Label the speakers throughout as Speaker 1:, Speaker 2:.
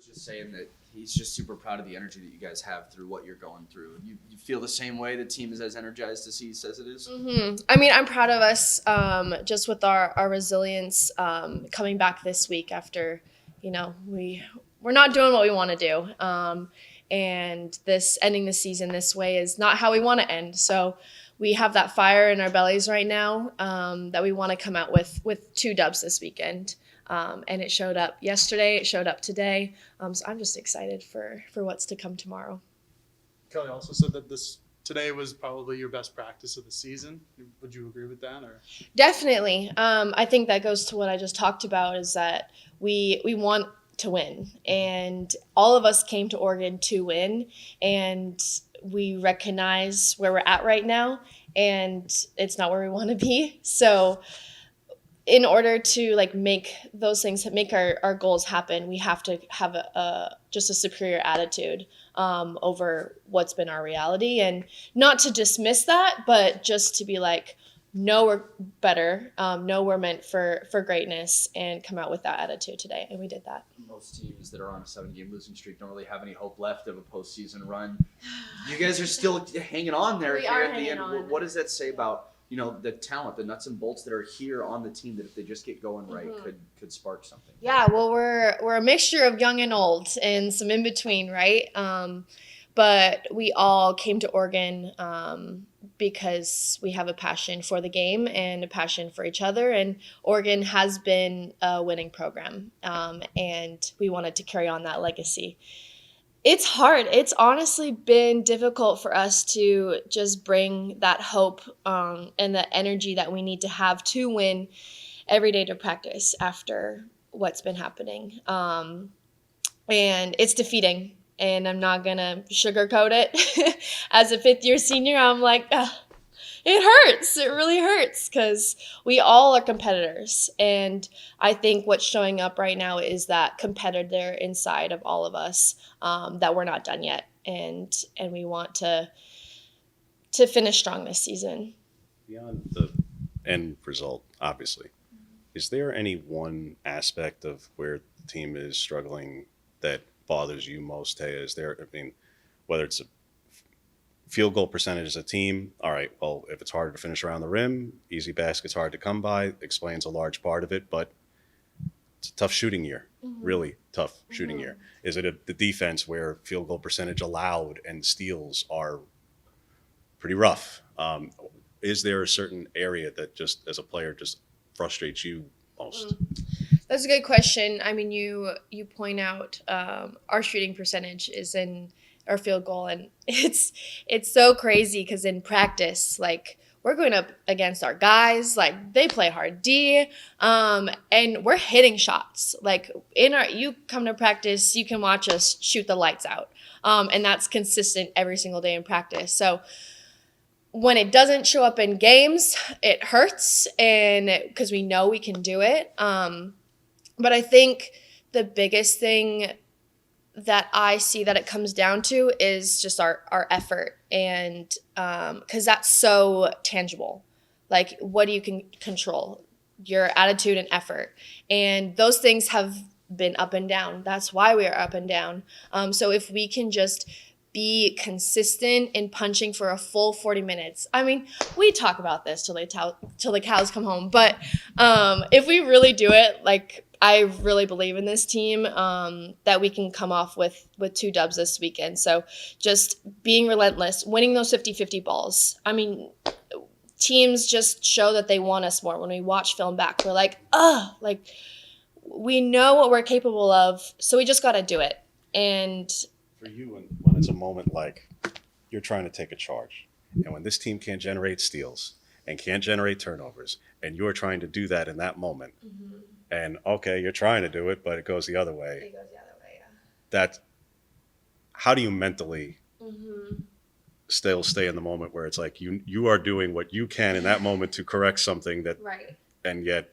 Speaker 1: just saying that he's just super proud of the energy that you guys have through what you're going through. You feel the same way? The team is as energized as he says it is?
Speaker 2: Mm-hmm. I mean, I'm proud of us just with our resilience coming back this week after, we're not doing what we want to do. And this ending the season this way is not how we want to end. So we have that fire in our bellies right now that we want to come out with 2 dubs this weekend. And it showed up yesterday. It showed up today. So I'm just excited for what's to come tomorrow.
Speaker 3: Kelly also said that today was probably your best practice of the season. Would you agree with that? Or
Speaker 2: Definitely. I think that goes to what I just talked about is that we want to win. And all of us came to Oregon to win. And we recognize where we're at right now. And it's not where we want to be. So in order to make those things, make our goals happen, we have to have just a superior attitude over what's been our reality, and not to dismiss that, but just to be no, we're better, no, we're meant for greatness, and come out with that attitude today, and we did that.
Speaker 1: Most teams that are on a 7-game losing streak don't really have any hope left of a postseason run. You guys are still hanging on there here at the end. What does that say about the talent, the nuts and bolts that are here on the team that if they just get going right, could spark something?
Speaker 2: Yeah, well, we're a mixture of young and old and some in between, right? But we all came to Oregon because we have a passion for the game and a passion for each other. And Oregon has been a winning program, and we wanted to carry on that legacy. It's hard. It's honestly been difficult for us to just bring that hope and the energy that we need to have to win every day to practice after what's been happening. And it's defeating, and I'm not going to sugarcoat it. As a 5th-year senior, I'm it hurts. It really hurts because we all are competitors. And I think what's showing up right now is that competitor inside of all of us, that we're not done yet. And we want to finish strong this season.
Speaker 4: Beyond the end result, obviously, is there any one aspect of where the team is struggling that bothers you most, Taya? Whether it's a field goal percentage as a team, all right, well, if it's harder to finish around the rim, easy basket's hard to come by, explains a large part of it, but it's a tough shooting year, really tough shooting year. Is it the defense where field goal percentage allowed and steals are pretty rough? Is there a certain area that just as a player just frustrates you most?
Speaker 2: That's a good question. I mean, you point out our shooting percentage is in our field goal, and it's so crazy because in practice, we're going up against our guys, they play hard D, and we're hitting shots. You come to practice, you can watch us shoot the lights out, and that's consistent every single day in practice. So when it doesn't show up in games, it hurts, and because we know we can do it. But I think the biggest thing that I see that it comes down to is just our effort, and because that's so tangible. What do you can control? Your attitude and effort, and those things have been up and down. That's why we are up and down. So if we can just be consistent in punching for a full 40 minutes. I mean, we talk about this till the cows come home, but if we really do it, I really believe in this team, that we can come off with 2 dubs this weekend. So just being relentless, winning those 50-50 balls. I mean, teams just show that they want us more. When we watch film back, we're we know what we're capable of, so we just got to do it. And
Speaker 4: for you, when it's a moment like you're trying to take a charge, and when this team can't generate steals and can't generate turnovers, and you're trying to do that in that moment, and okay, you're trying to do it, but it goes the other way.
Speaker 2: It goes the other way, yeah.
Speaker 4: How do you mentally still stay in the moment where it's you are doing what you can in that moment to correct something that,
Speaker 2: right,
Speaker 4: and yet,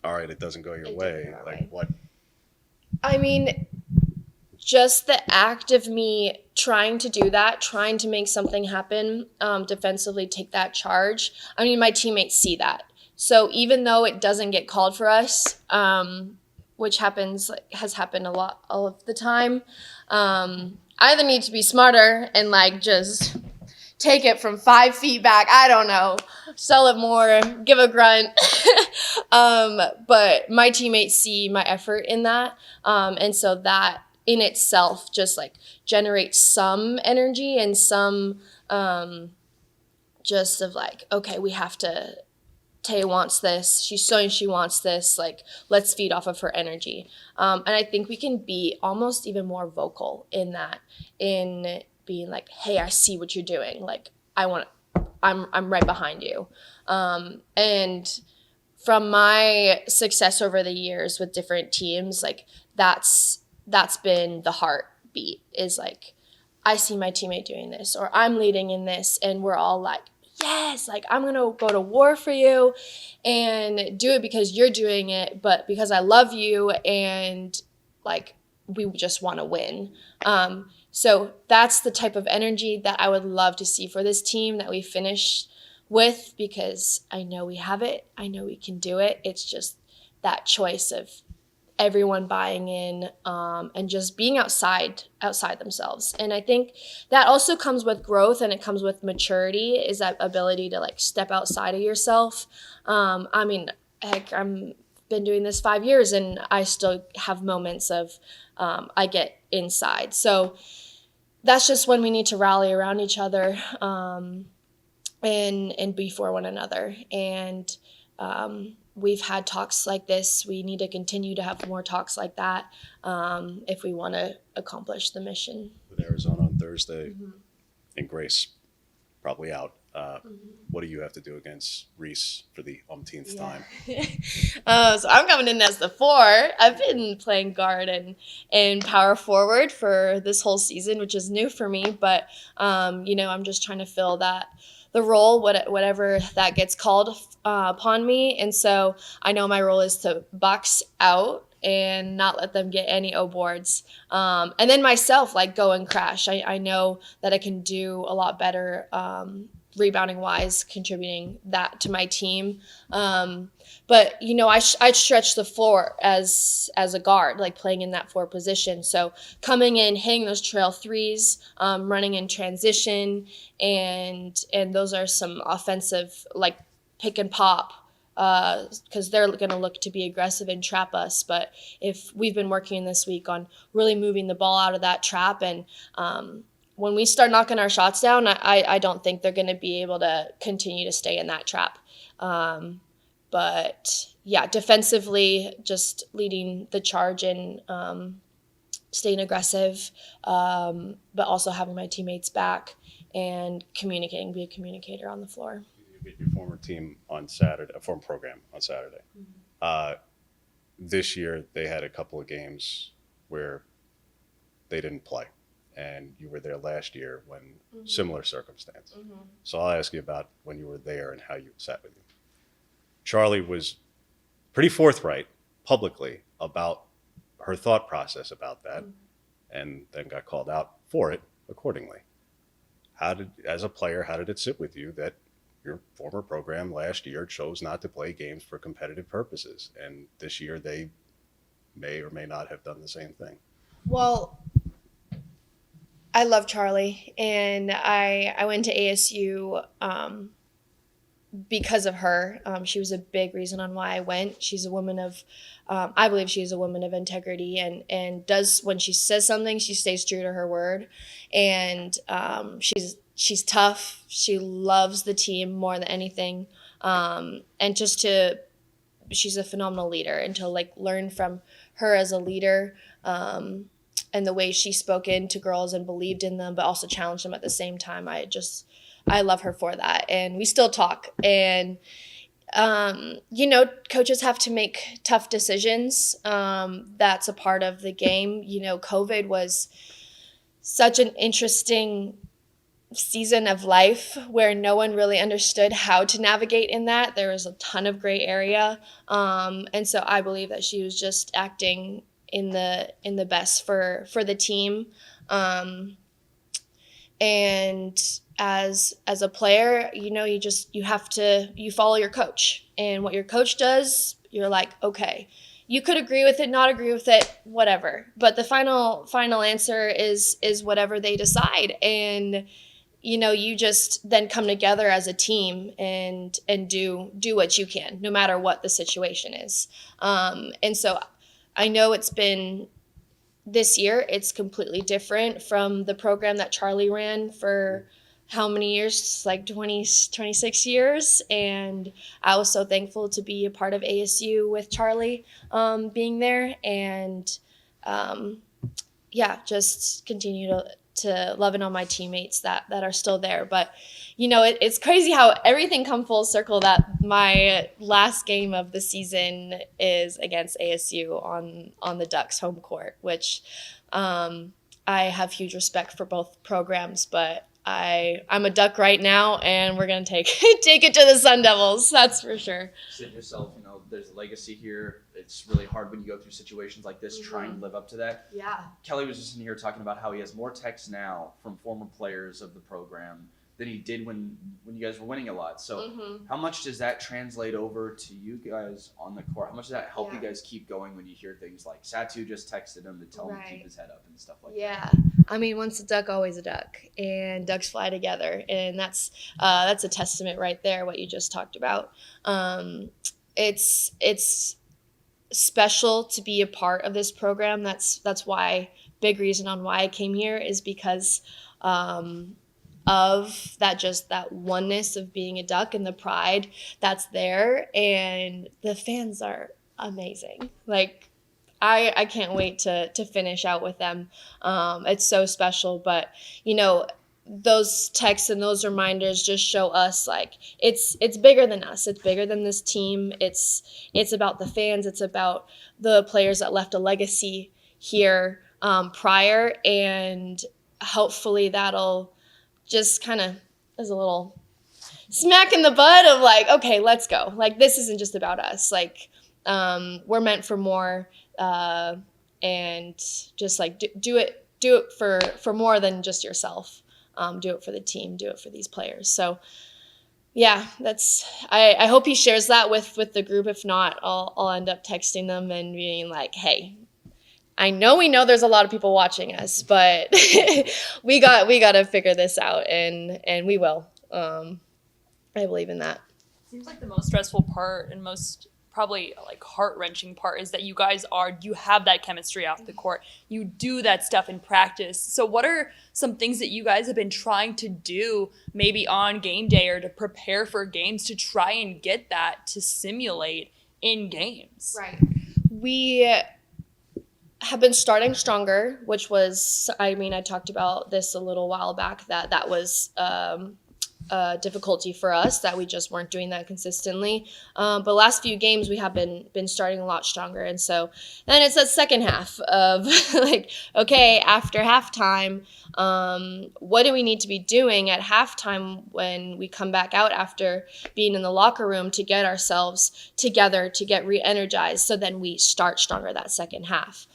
Speaker 4: all right, it doesn't go your way. What?
Speaker 2: I mean, just the act of me trying to do that, trying to make something happen, defensively take that charge. I mean, my teammates see that. So even though it doesn't get called for us, which has happened a lot all of the time. I either need to be smarter and like just take it from 5 feet back. I don't know. Sell it more, give a grunt. But my teammates see my effort in that. And so that in itself just like generates some energy and some just of like, okay, we have to, Taya wants this. She's showing she wants this. Like, let's feed off of her energy. And I think we can be almost even more vocal in that, in being like, hey, I see what you're doing. Like, I'm right behind you. And from my success over the years with different teams, like that's been the heartbeat, is like, I see my teammate doing this, or I'm leading in this, and we're all like, yes, like I'm going to go to war for you and do it because you're doing it, but because I love you and like we just want to win. So that's the type of energy that I would love to see for this team that we finish with, because I know we have it. I know we can do it. It's just that choice of everyone buying in and just being outside themselves. And I think that also comes with growth, and it comes with maturity, is that ability to like step outside of yourself. I mean, heck, I'm been doing this 5 years and I still have moments of I get inside. So that's just when we need to rally around each other and be for one another. And we've had talks like this. We need to continue to have more talks like that if we want to accomplish the mission.
Speaker 4: With Arizona on Thursday, and Grace probably out. What do you have to do against Reese for the umpteenth time?
Speaker 2: So I'm coming in as the 4. I've been playing guard and power forward for this whole season, which is new for me. But, I'm just trying to fill the role, whatever that gets called upon me. And so I know my role is to box out and not let them get any O boards. And then myself, like, go and crash. I know that I can do a lot better rebounding wise, contributing that to my team. But I stretch the floor as a guard, like playing in that 4 position. So coming in, hitting those trail 3s, running in transition, and those are some offensive, like pick and pop, because they're going to look to be aggressive and trap us. But if we've been working this week on really moving the ball out of that trap, and when we start knocking our shots down, I don't think they're going to be able to continue to stay in that trap. But yeah, defensively, just leading the charge and staying aggressive, but also having my teammates back and communicating, be a communicator on the floor.
Speaker 4: You beat your former team on Saturday, a former program on Saturday. This year, they had a couple of games where they didn't play. And you were there last year when similar circumstance. So I'll ask you about when you were there and how you sat with you. Charlie was pretty forthright publicly about her thought process about that, and then got called out for it accordingly. As a player, how did it sit with you that your former program last year chose not to play games for competitive purposes, and this year they may or may not have done the same thing?
Speaker 2: Well, I love Charlie, and I went to ASU because of her. She was a big reason on why I went. She's a woman of, I believe she's a woman of integrity, and does, when she says something, she stays true to her word. And she's tough. She loves the team more than anything. And she's a phenomenal leader, and to like learn from her as a leader, and the way she spoke into girls and believed in them, but also challenged them at the same time. I love her for that. And we still talk. And, coaches have to make tough decisions. That's a part of the game. COVID was such an interesting season of life where no one really understood how to navigate in that. There was a ton of gray area. And so I believe that she was just acting in the best for the team. And as a player, you follow your coach, and what your coach does, you're like, okay, you could agree with it, not agree with it, whatever. But the final answer is whatever they decide. And, you just then come together as a team and do what you can, no matter what the situation is. And so I know it's been this year, it's completely different from the program that Charlie ran for how many years? Like 20, 26 years. And I was so thankful to be a part of ASU with Charlie being there. And just continue to love it on my teammates that are still there. But, it's crazy how everything come full circle that my last game of the season is against ASU on the Ducks home court, which I have huge respect for both programs, but I'm a Duck right now, and we're going to take it to the Sun Devils. That's for sure.
Speaker 1: Sit yourself, there's a legacy here. It's really hard when you go through situations like this, trying to live up to that.
Speaker 2: Yeah.
Speaker 1: Kelly was just in here talking about how he has more texts now from former players of the program than he did when you guys were winning a lot. So how much does that translate over to you guys on the court? How much does that help you guys keep going when you hear things like Satu just texted him to tell him to keep his head up and stuff like that?
Speaker 2: Yeah. I mean, once a Duck, always a Duck, and Ducks fly together. And that's a testament right there, what you just talked about. It's special to be a part of this program. That's why, big reason on why I came here is because of that oneness of being a Duck and the pride that's there. And the fans are amazing. Like, I can't wait to finish out with them. It's so special. But, those texts and those reminders just show us like it's bigger than us. It's bigger than this team. It's about the fans. It's about the players that left a legacy here prior, and hopefully that'll just kind of as a little smack in the butt of like, okay, let's go. Like, this isn't just about us. Like, we're meant for more, and just like do it for more than just yourself. Do it for the team, do it for these players. So yeah, I hope he shares that with the group. If not, I'll end up texting them and being like, hey, we know there's a lot of people watching us, but we got to figure this out, and we will. I believe in that.
Speaker 5: Seems like the most stressful part and most probably like heart-wrenching part is that you have that chemistry off the court. You do that stuff in practice. So what are some things that you guys have been trying to do maybe on game day or to prepare for games to try and get that to simulate in games?
Speaker 2: Right. We have been starting stronger, which was, I talked about this a little while back, that was difficulty for us, that we just weren't doing that consistently. But last few games we have been starting a lot stronger. And so then it's that second half of like, okay, after halftime, what do we need to be doing at halftime when we come back out after being in the locker room to get ourselves together, to get re-energized, so then we start stronger that second half.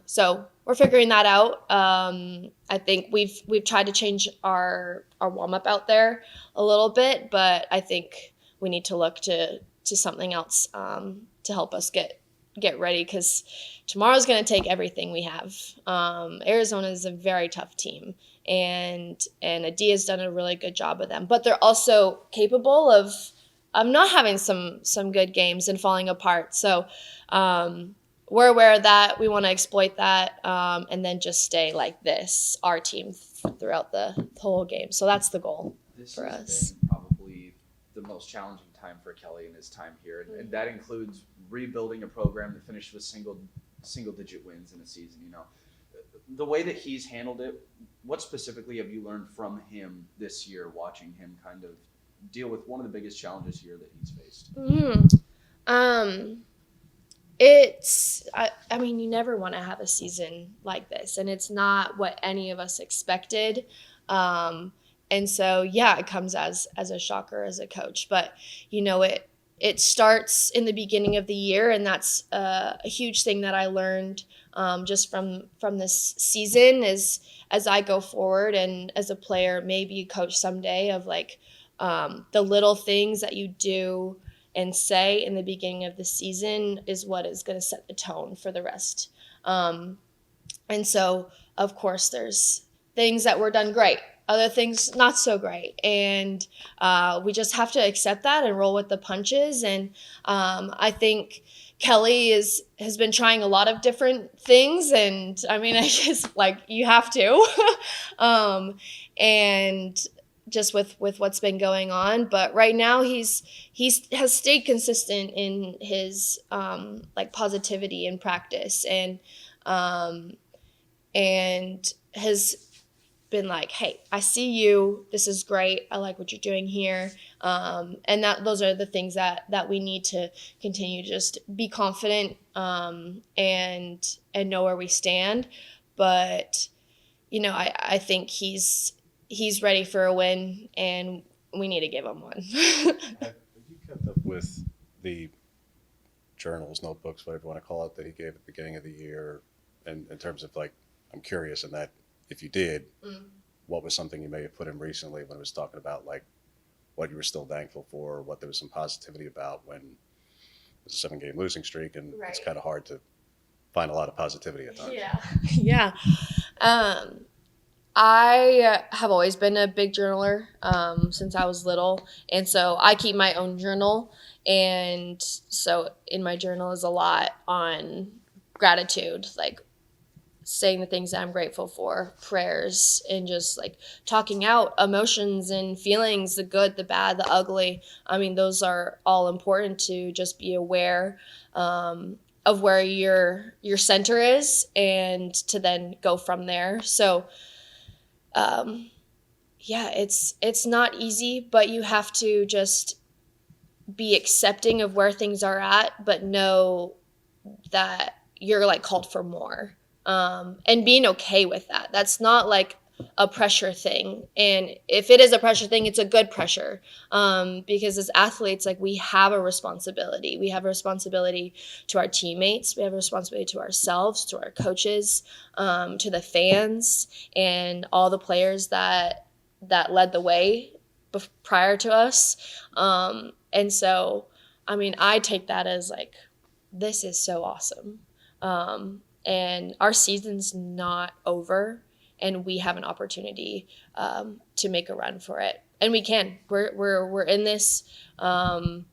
Speaker 2: So we're figuring that out. I think we've tried to change our warm-up out there a little bit, but I think we need to look to something else to help us get ready, because tomorrow's going to take everything we have. Arizona is a very tough team, and Adia's done a really good job with them, but they're also capable of not having some good games and falling apart. So we're aware of that. We want to exploit that, and then just stay like this, our team, throughout the whole game. So that's the goal for us.
Speaker 1: This has been probably the most challenging time for Kelly in his time here, and that includes rebuilding a program that finished with single-digit wins in a season. The way that he's handled it, what specifically have you learned from him this year, watching him kind of deal with one of the biggest challenges here that he's faced?
Speaker 2: You never want to have a season like this, and it's not what any of us expected. And so, yeah, it comes as a shocker as a coach, but it starts in the beginning of the year, and that's a huge thing that I learned just from this season is as I go forward and as a player, maybe a coach someday, of like the little things that you do and say in the beginning of the season is what is going to set the tone for the rest. And so, of course, there's things that were done great, other things not so great. And we just have to accept that and roll with the punches. And I think Kelly has been trying a lot of different things. And I mean, I guess like you have to. And just with what's been going on. But right now he has stayed consistent in his like positivity in practice and has been like, hey, I see you. This is great. I like what you're doing here. And those are the things that we need to continue to just be confident and know where we stand. But, you know, I think he's ready for a win, and we need to give him one.
Speaker 4: Have you kept up with the journals, notebooks, whatever you want to call it, that he gave at the beginning of the year? And in terms of like, I'm curious in that if you did, what was something you may have put in recently when it was talking about like what you were still thankful for, what there was some positivity about when it was a 7-game losing streak, and it's kind of hard to find a lot of positivity at times.
Speaker 2: Yeah. I have always been a big journaler since I was little, and so I keep my own journal, and so in my journal is a lot on gratitude, like saying the things that I'm grateful for, prayers, and just like talking out emotions and feelings, the good, the bad, the ugly. I mean, those are all important to just be aware of where your center is and to then go from there. So yeah, it's not easy, but you have to just be accepting of where things are at, but know that you're like called for more. And being okay with that. That's not like a pressure thing. And if it is a pressure thing, it's a good pressure. Because as athletes, like we have a responsibility. We have a responsibility to our teammates. We have a responsibility to ourselves, to our coaches, to the fans, and all the players that led the way prior to us. And so, I mean, I take that as like, this is so awesome. And our season's not over, and we have an opportunity to make a run for it, and we can. We're in this, and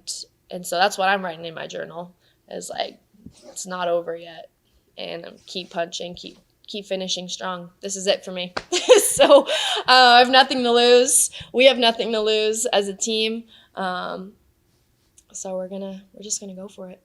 Speaker 2: so that's what I'm writing in my journal. Is like, it's not over yet, and keep punching, keep finishing strong. This is it for me. So I have nothing to lose. We have nothing to lose as a team. So we're just gonna go for it.